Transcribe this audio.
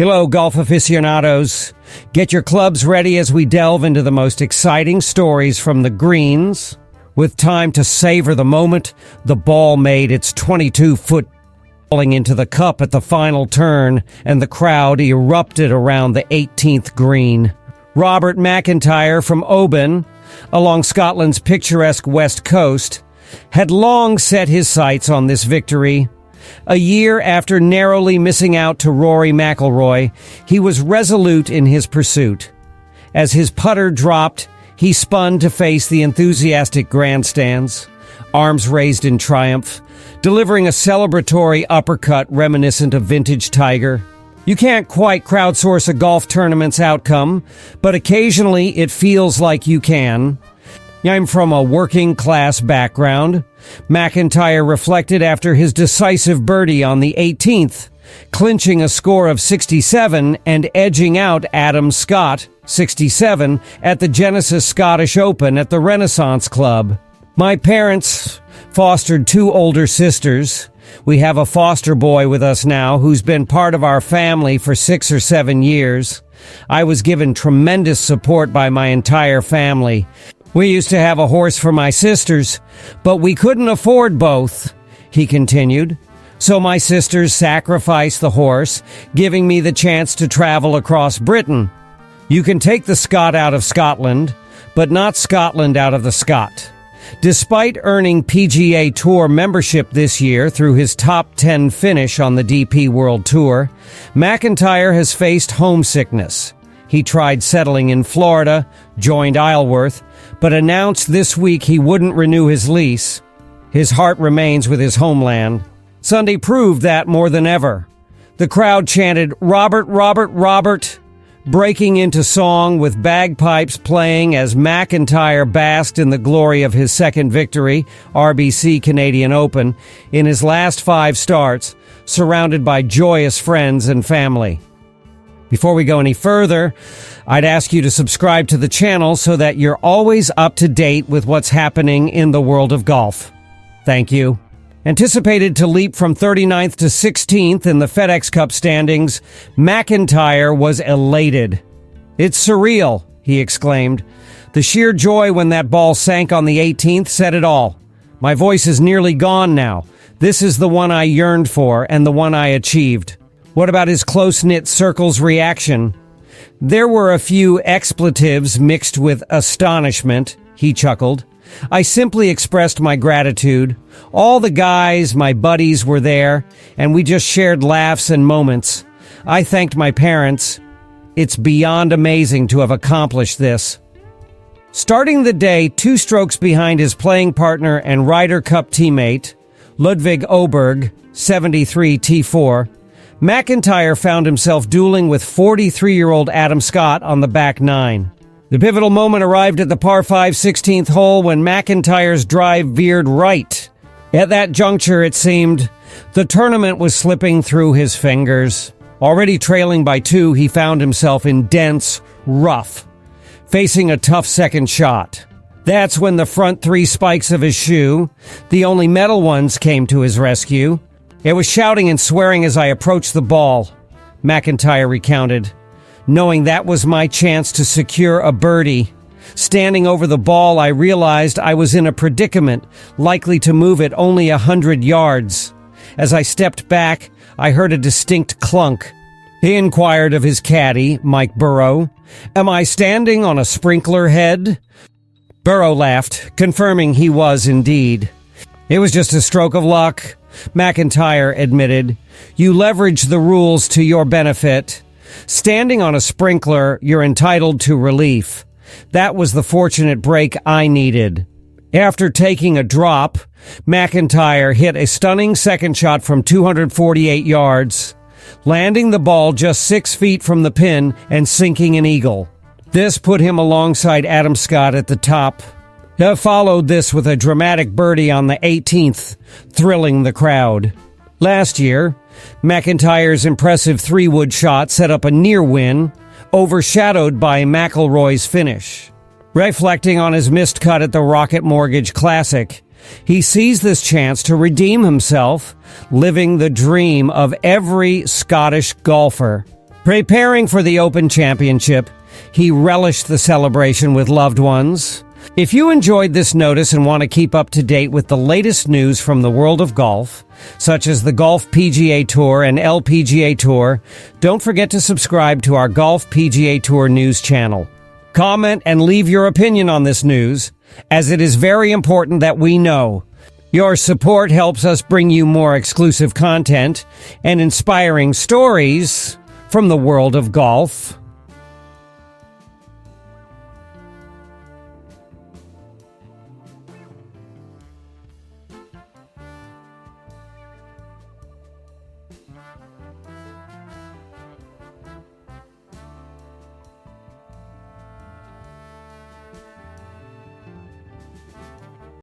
Hello, golf aficionados. Get your clubs ready as we delve into the most exciting stories from the greens. With time to savor the moment, the ball made its 22-foot falling into the cup at the final turn, and the crowd erupted around the 18th green. Robert Macintyre from Oban, along Scotland's picturesque west coast, had long set his sights on this victory. A year after narrowly missing out to Rory McIlroy, he was resolute in his pursuit. As his putter dropped, he spun to face the enthusiastic grandstands, arms raised in triumph, delivering a celebratory uppercut reminiscent of vintage Tiger. You can't quite crowdsource a golf tournament's outcome, but occasionally it feels like you can. I'm from a working-class background. Macintyre reflected after his decisive birdie on the 18th, clinching a score of 67 and edging out Adam Scott, 67, at the Genesis Scottish Open at the Renaissance Club. My parents fostered two older sisters. We have a foster boy with us now who's been part of our family for 6 or 7 years. I was given tremendous support by my entire family. We used to have a horse for my sisters, but we couldn't afford both, he continued. So my sisters sacrificed the horse, giving me the chance to travel across Britain. You can take the Scot out of Scotland, but not Scotland out of the Scot. Despite earning PGA Tour membership this year through his top 10 finish on the DP World Tour, Macintyre has faced homesickness. He tried settling in Florida, joined Isleworth, but announced this week he wouldn't renew his lease. His heart remains with his homeland. Sunday proved that more than ever. The crowd chanted, "Robert, Robert, Robert," breaking into song with bagpipes playing as Macintyre basked in the glory of his second victory, RBC Canadian Open, in his last 5 starts, surrounded by joyous friends and family. Before we go any further, I'd ask you to subscribe to the channel so that you're always up to date with what's happening in the world of golf. Thank you. Anticipated to leap from 39th to 16th in the FedEx Cup standings, Macintyre was elated. "It's surreal," he exclaimed. "The sheer joy when that ball sank on the 18th said it all. My voice is nearly gone now. This is the one I yearned for and the one I achieved." What about his close-knit circle's reaction? "There were a few expletives mixed with astonishment," he chuckled. "I simply expressed my gratitude. All the guys, my buddies, were there, and we just shared laughs and moments. I thanked my parents. It's beyond amazing to have accomplished this." Starting the day 2 strokes behind his playing partner and Ryder Cup teammate, Ludwig Åberg, 73 T4, Macintyre found himself dueling with 43-year-old Adam Scott on the back 9. The pivotal moment arrived at the par 5 16th hole when Macintyre's drive veered right. At that juncture, it seemed, the tournament was slipping through his fingers. Already trailing by 2, he found himself in dense, rough, facing a tough second shot. That's when the front 3 spikes of his shoe, the only metal ones, came to his rescue. "It was shouting and swearing as I approached the ball," Macintyre recounted, "knowing that was my chance to secure a birdie. Standing over the ball, I realized I was in a predicament, likely to move it only 100 yards. As I stepped back, I heard a distinct clunk. He inquired of his caddy, Mike Burrow, "Am I standing on a sprinkler head?" Burrow laughed, confirming he was indeed. "It was just a stroke of luck," Macintyre admitted. "You leverage the rules to your benefit. Standing on a sprinkler, you're entitled to relief. That was the fortunate break I needed." After taking a drop, Macintyre hit a stunning second shot from 248 yards, landing the ball just 6 feet from the pin and sinking an eagle. This put him alongside Adam Scott at the top. He followed this with a dramatic birdie on the 18th, thrilling the crowd. Last year, McIntyre's impressive 3-wood shot set up a near win, overshadowed by McIlroy's finish. Reflecting on his missed cut at the Rocket Mortgage Classic, he sees this chance to redeem himself, living the dream of every Scottish golfer. Preparing for the Open Championship, he relished the celebration with loved ones. If you enjoyed this notice and want to keep up to date with the latest news from the world of golf, such as the Golf PGA Tour and LPGA Tour, don't forget to subscribe to our Golf PGA Tour news channel. Comment and leave your opinion on this news, as it is very important that we know. Your support helps us bring you more exclusive content and inspiring stories from the world of golf.